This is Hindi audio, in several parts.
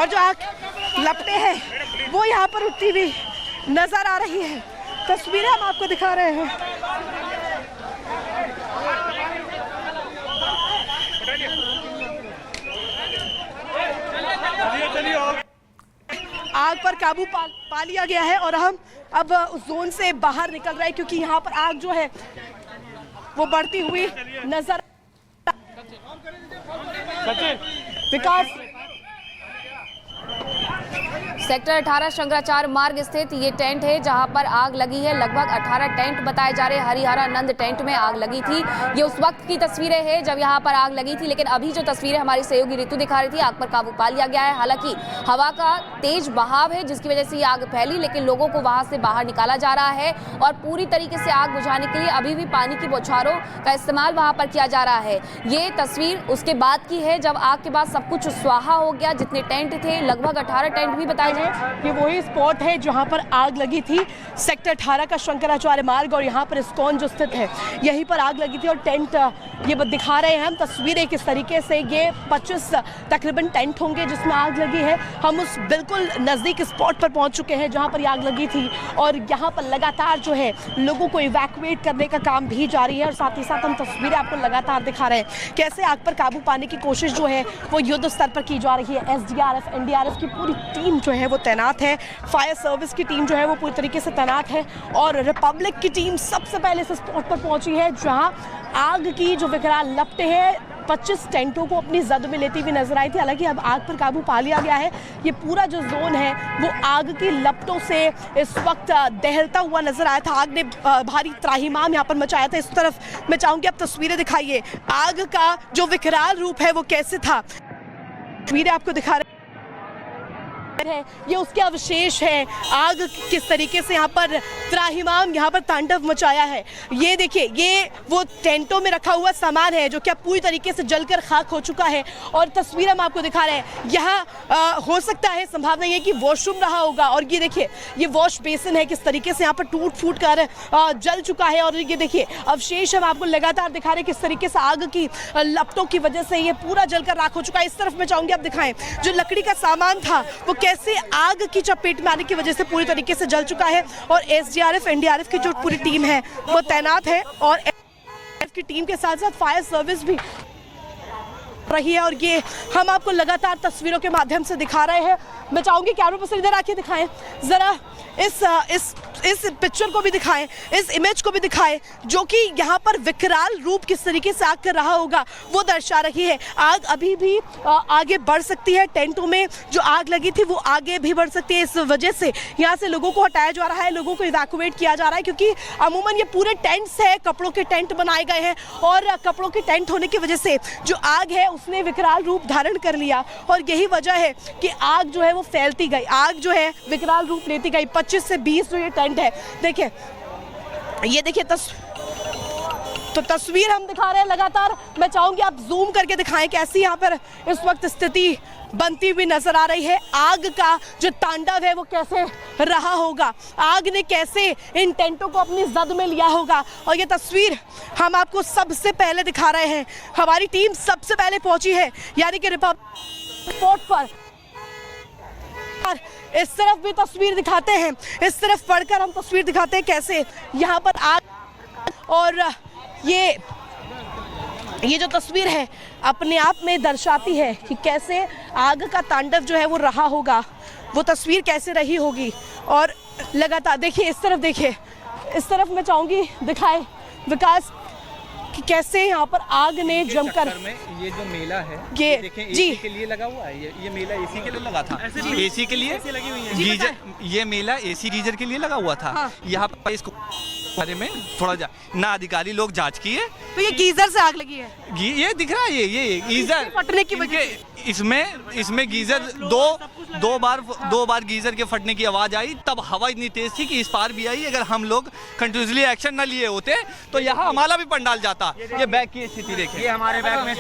और जो आग लपटे हैं वो यहाँ पर उठती हुई नजर आ रही है। तस्वीरें हम आपको दिखा रहे हैं। आग पर काबू पा लिया गया है और हम अब उस जोन से बाहर निकल रहे हैं क्योंकि यहाँ पर आग जो है वो बढ़ती हुई नजर। विकास, सेक्टर 18 शंकराचार्य मार्ग स्थित ये टेंट है जहां पर आग लगी है। लगभग 18 टेंट बताए जा रहे हैं। हरिहरानंद टेंट में आग लगी थी। ये उस वक्त की तस्वीरें हैं जब यहां पर आग लगी थी, लेकिन अभी जो तस्वीरें हमारी सहयोगी ऋतु दिखा रही थी, आग पर काबू पा लिया गया है। हालांकि हवा का तेज बहाव है जिसकी वजह से ये आग फैली, लेकिन लोगों को वहां से बाहर निकाला जा रहा है और पूरी तरीके से आग बुझाने के लिए अभी भी पानी की बौछारों का इस्तेमाल वहां पर किया जा रहा है। ये तस्वीर उसके बाद की है जब आग के बाद सब कुछ स्वाहा हो गया। जितने टेंट थे, लगभग 18 टेंट भी बताए जाए। ये वही स्पॉट है जहां पर आग लगी थी, सेक्टर 18 का शंकराचार्य मार्ग, और यहाँ पर इस्कॉन जो स्थित है यहीं पर आग लगी थी। और टेंट ये दिखा रहे हैं हम तस्वीरें किस तरीके से। ये 25 तकरीबन टेंट होंगे जिसमें आग लगी है। हम उस बिल्कुल नज़दीक स्पॉट पर पहुंच चुके हैं जहां पर आग लगी थी और यहाँ पर लगातार जो है लोगों को इवैक्यूएट करने का काम भी जारी है। और साथ ही साथ हम तस्वीरें आपको लगातार दिखा रहे हैं कैसे आग पर काबू पाने की कोशिश जो है वो युद्ध स्तर पर की जा रही है। SDRF NDRF की पूरी टीम जो है वो तैनात है। फायर सर्विस की टीम जो है वो पूरी तरीके से तैनात है और रिपब्लिक की टीम सबसे पहले इस स्पॉट पर पहुंची है जहां आग की जो विकराल लपटें हैं 25 टेंटों को अपनी जद में लेती हुई नजर आई थी। हालांकि अब आग पर काबू पा लिया गया है। ये पूरा जो जोन है वो आग की लपटों से इस वक्त दहलता हुआ नजर आया था। आग ने भारी त्राहिमाम यहाँ पर मचाया था। इस तरफ मैं चाहूंगी आप तस्वीरें दिखाइए, आग का जो विकराल रूप है वो कैसे था। तस्वीरें आपको दिखा रहे है, ये उसके अवशेष है। आग किस तरीके से यहाँ पर त्राहिमाम यहाँ पर तांडव मचाया है। ये देखिए, ये वो टेंटों में रखा हुआ सामान है जो कि पूरी तरीके से जलकर खाक हो चुका है। और तस्वीर हम आपको दिखा रहे हैं। यहाँ हो सकता है, संभावना ये कि वॉशरूम रहा होगा। और ये देखिए, ये वॉश बेसिन है किस तरीके से यहाँ पर टूट फूट कर जल चुका है। और ये देखिए अवशेष हम आपको लगातार दिखा रहे हैं किस तरीके से आग की लपटों की वजह से ये पूरा जलकर राख हो चुका है। इस तरफ मैं चाहूंगी आप दिखाएं जो लकड़ी का सामान था वो कैसे आग की चपेट में आने की वजह से पूरी तरीके से जल चुका है। और SDRF NDRF की जो पूरी टीम है वो तैनात है और SDRF की टीम के साथ साथ फायर सर्विस भी रही है। और ये हम आपको लगातार तस्वीरों के माध्यम से दिखा रहे हैं। मैं चाहूंगी कैमरा पर्सन इधर आके दिखाएं जरा, इस पिक्चर को भी दिखाएं, इस इमेज को भी दिखाएं जो कि यहाँ पर विकराल रूप किस तरीके से आग कर रहा होगा वो दर्शा रही है। आग अभी भी आगे बढ़ सकती है। टेंटों में जो आग लगी थी वो आगे भी बढ़ सकती है। इस वजह से यहाँ से लोगों को हटाया जा रहा है, लोगों को इवैक्यूएट किया जा रहा है क्योंकि अमूमन ये पूरे टेंट्स है, कपड़ों के टेंट बनाए गए हैं और कपड़ों के टेंट होने की वजह से जो आग है उसने विकराल रूप धारण कर लिया। और यही वजह है कि आग जो है वो फैलती गई, आग जो है विकराल रूप लेती गई। 25 से 20 जो ये टेंट है, देखिए ये देखिए तो तस्वीर हम दिखा रहे हैं लगातार। मैं चाहूंगी आप जूम करके दिखाएं कैसी यहाँ पर इस वक्त स्थिति बनती हुई नजर आ रही है। आग का जो तांडव है वो कैसे रहा होगा, आग ने कैसे इन टेंटों को अपनी जद में लिया होगा। और ये तस्वीर हम आपको सबसे पहले दिखा रहे हैं। हमारी टीम सबसे पहले पहुंची है यानी कि रिपब्लिक स्पॉट पर। इस तरफ भी तस्वीर दिखाते हैं, इस तरफ पढ़कर हम तस्वीर दिखाते हैं कैसे यहाँ पर आग। और ये जो तस्वीर है अपने आप में दर्शाती है कि कैसे आग का तांडव जो है वो रहा होगा, वो तस्वीर कैसे रही होगी। और लगातार देखिए, इस तरफ देखिए, इस तरफ मैं चाहूँगी दिखाए विकास कि कैसे यहाँ पर आग ने जमकर ये जो मेला है ये देखें जी एसी के लिए लगा हुआ है। ये मेला एसी के लिए लगा था, एसी के लिए लगी हुई है गीजर। ये मेला एसी गीजर के लिए लगा हुआ था। हाँ। यहाँ पर इसको बारे में थोड़ा ना अधिकारी लोग जांच किए तो ये गीजर से आग लगी है। ये दिख रहा है, ये गीजर फटने की वजह इसमें गीजर दो बार गीजर के फटने की आवाज आई। तब हवा इतनी तेज थी कि इस पार भी आई। अगर हम लोग कंटिन्यूसली एक्शन न लिए होते तो यहाँ हमारा भी पंडाल जाता। ये बैग की स्थिति देखिए, ये हमारे बैग में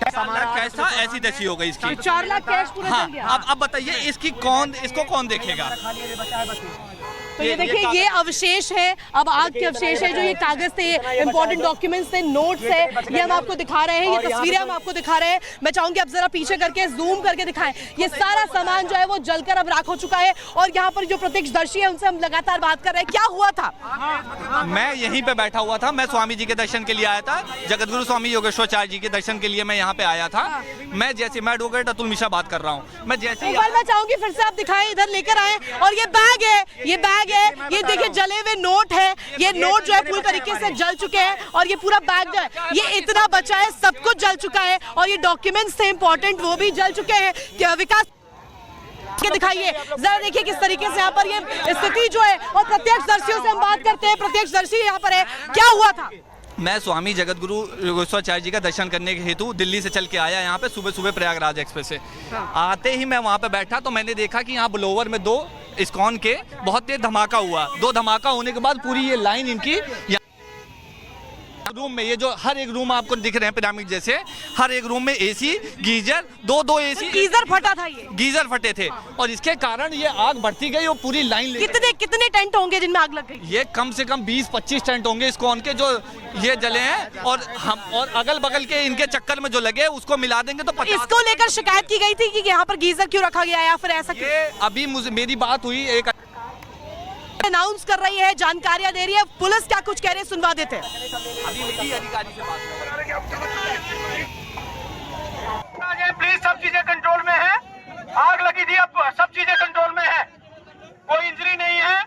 कैसा ऐसी तैसी हो गई इसकी। 4 लाख कैश पूरा हाँ, चल गया। अब बताइए इसको कौन देखेगा। तो ये देखिए ये अवशेष है, अब आग के अवशेष है, जो ये कागज थे, इंपॉर्टेंट डॉक्यूमेंट्स थे, नोट्स है, ये हम आपको दिखा रहे हैं, ये तस्वीरें हम आपको दिखा रहे हैं। मैं चाहूंगी आप जरा पीछे करके जूम करके दिखाएं। ये सारा सामान जो है वो जलकर अब राख हो चुका है और यहाँ पर जो प्रत्यक्षदर्शी है उनसे हम लगातार बात कर रहे हैं। क्या हुआ था? मैं यहीं पे बैठा हुआ था, मैं स्वामी जी के दर्शन के लिए आया था, जगतगुरु स्वामी योगेश्वराचार्य जी के दर्शन के लिए मैं यहाँ पे आया था। मैं एडवोकेट अतुल मिश्रा बात कर रहा हूँ। मैं जैसे ही मैं चाहूंगी फिर से आप दिखाएं, इधर लेकर आए। और ये बैग है, ये देखिए जले हुए नोट है, ये नोट जो है पूरी तरीके से जल चुके हैं और ये पूरा बैग जो है ये इतना बचा है, सब कुछ जल चुका है और ये डॉक्यूमेंट्स थे इंपॉर्टेंट वो भी जल चुके हैं। क्या विकास के दिखाइए जरा, देखिए किस तरीके से यहाँ पर ये स्थिति जो है। और प्रत्यक्षदर्शियों से हम बात करते हैं, प्रत्यक्षदर्शी यहाँ पर है, क्या हुआ था? मैं स्वामी जगतगुरु योगेश्वराचार्य जी का दर्शन करने के हेतु दिल्ली से चल के आया यहाँ पे सुबह प्रयागराज एक्सप्रेस से। आते ही मैं वहाँ पे बैठा तो मैंने देखा कि यहाँ ब्लोवर में 2 इस्कॉन के बहुत तेज धमाका हुआ। 2 धमाका होने के बाद पूरी ये लाइन इनकी रूम में, ये जो हर एक रूम आपको दिख रहे हैं पिरामिड जैसे, हर एक रूम में एसी, गीजर, 2 एसी, गीजर फटा था, ये गीजर फटे थे और इसके कारण ये आग बढ़ती गई और पूरी लाइन कितने टेंट होंगे जिनमें आग लग गई? ये कम से कम 20-25 टेंट होंगे इस्कॉन के जो ये जले हैं और हम और अगल बगल के इनके चक्कर में जो लगे उसको मिला देंगे तो 50। इसको लेकर शिकायत की गई थी कि यहाँ पर गीजर क्यों रखा गया या फिर ऐसा? ये अभी मेरी बात हुई, एक अनाउंस कर रही है, जानकारियां दे रही है, पुलिस क्या कुछ कह रही है सुनवा देते हैं। अभी मेरी अधिकारी से बात प्लीज, सब चीजें कंट्रोल में है। आग लगी थी, अब सब चीजें कंट्रोल में है, कोई इंजरी नहीं है,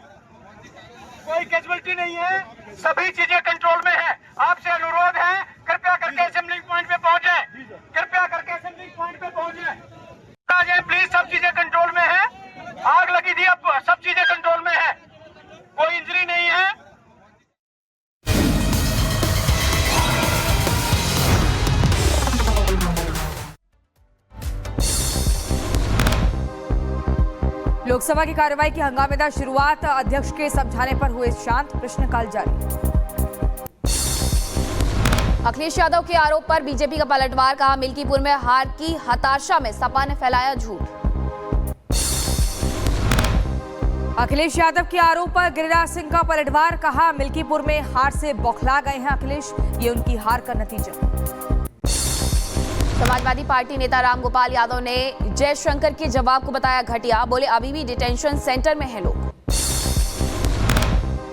कोई कैजुअलिटी नहीं है, सभी चीजें कंट्रोल में है। आपसे अनुरोध है कृपया करके असेंबलिंग पॉइंट पे पहुंच जाए, कृपया करके असेंबलिंग पॉइंट पे पहुंच जाए। प्लीज, सब चीजें कंट्रोल में है। आग लगी थी, अब सब चीजें कंट्रोल में है, कोई इंजरी नहीं है। लोकसभा की कार्यवाही की हंगामेदार शुरुआत, अध्यक्ष के समझाने पर हुए शांत, प्रश्नकाल जारी। अखिलेश यादव के आरोप पर बीजेपी का पलटवार, कहा मिल्कीपुर में हार की हताशा में सपा ने फैलाया झूठ। अखिलेश यादव के आरोप पर गिरिराज सिंह का पलटवार, कहा मिल्कीपुर में हार से बौखला गए हैं अखिलेश, ये उनकी हार का नतीजा। समाजवादी पार्टी नेता रामगोपाल यादव ने जयशंकर के जवाब को बताया घटिया, बोले अभी भी डिटेंशन सेंटर में हैं लोग।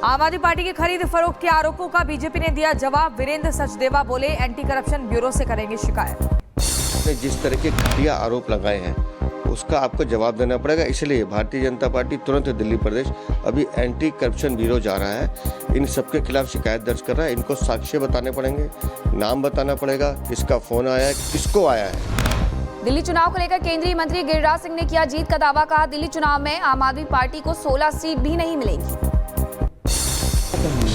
आम आदमी पार्टी की खरीद फरोख्त के आरोपों का बीजेपी ने दिया जवाब, वीरेंद्र सचदेवा बोले एंटी करप्शन ब्यूरो से करेंगे शिकायत। जिस तरह के घटिया आरोप लगाए हैं उसका आपको जवाब देना पड़ेगा, इसलिए भारतीय जनता पार्टी तुरंत दिल्ली प्रदेश अभी एंटी करप्शन ब्यूरो जा रहा है, इन सबके खिलाफ शिकायत दर्ज कर रहा है। इनको साक्ष्य बताने पड़ेंगे, नाम बताना पड़ेगा, किसका फोन आया है, किसको आया है। दिल्ली चुनाव को लेकर केंद्रीय मंत्री गिरिराज सिंह ने किया जीत का दावा, कहा दिल्ली चुनाव में आम आदमी पार्टी को 16 सीट भी नहीं मिलेगी।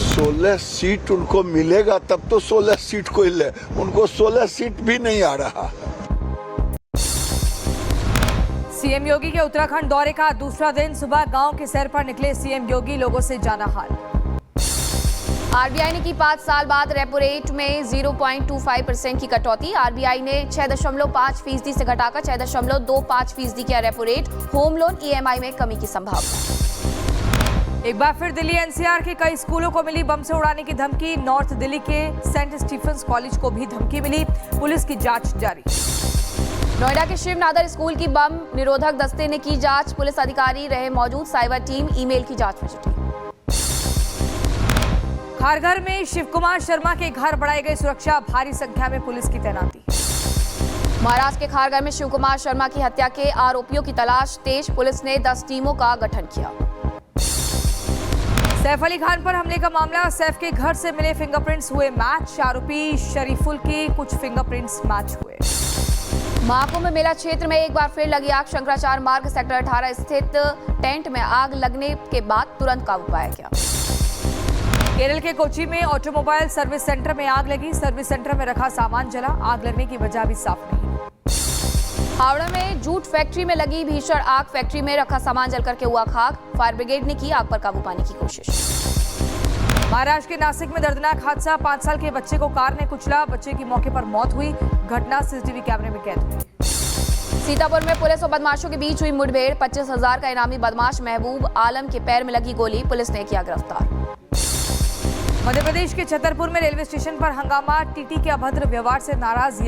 16 सीट उनको मिलेगा तब तो 16 सीट को ले, उनको 16 सीट भी नहीं आ रहा। सीएम योगी के उत्तराखंड दौरे का दूसरा दिन, सुबह गांव के सैर पर निकले सीएम योगी, लोगों से जाना हाल। आरबीआई ने की 5 साल बाद रेपो रेट में 0.25% की कटौती, आरबीआई ने 6.5% से घटाकर 6.25% किया repo rate, home loan EMI में कमी की संभावना। एक बार फिर दिल्ली एनसीआर के कई स्कूलों को मिली बम से उड़ाने की धमकी, नॉर्थ दिल्ली के सेंट स्टीफेंस कॉलेज को भी धमकी मिली, पुलिस की जांच जारी। नोएडा के शिव नादर स्कूल की बम निरोधक दस्ते ने की जांच, पुलिस अधिकारी रहे मौजूद, साइबर टीम ईमेल की जांच में जुटी। खारघर में शिव कुमार शर्मा के घर बढ़ाई गई सुरक्षा, भारी संख्या में पुलिस की तैनाती। महाराष्ट्र के खारघर में शिव कुमार शर्मा की हत्या के आरोपियों की तलाश तेज, पुलिस ने 10 टीमों का गठन किया। सैफ अली खान पर हमले का मामला, सैफ के घर से मिले फिंगरप्रिंट्स हुए मैच, आरोपी शरीफुल के कुछ फिंगरप्रिंट्स मैच हुए। महाकुंभ मेला क्षेत्र में एक बार फिर लगी आग, शंकराचार्य मार्ग सेक्टर 18 स्थित टेंट में आग लगने के बाद तुरंत काबू पाया गया। केरल के कोची में ऑटोमोबाइल सर्विस सेंटर में आग लगी, सर्विस सेंटर में रखा सामान जला, आग लगने की वजह भी साफ नहीं। हावड़ा में जूट फैक्ट्री में लगी भीषण आग, फैक्ट्री में रखा सामान जलकर के हुआ खाक, फायर ब्रिगेड ने की आग पर काबू पाने की कोशिश। महाराष्ट्र के नासिक में दर्दनाक हादसा, 5 साल के बच्चे को कार ने कुचला, बच्चे की मौके पर मौत हुई, घटना सीसीटीवी कैमरे में कैद हुई। सीतापुर में पुलिस और बदमाशों के बीच हुई मुठभेड़। 25,000 का इनामी बदमाश महबूब आलम के पैर में लगी गोली, पुलिस ने किया गिरफ्तार। मध्य प्रदेश के छतरपुर में रेलवे स्टेशन पर हंगामा। टीटी के अभद्र व्यवहार से नाराज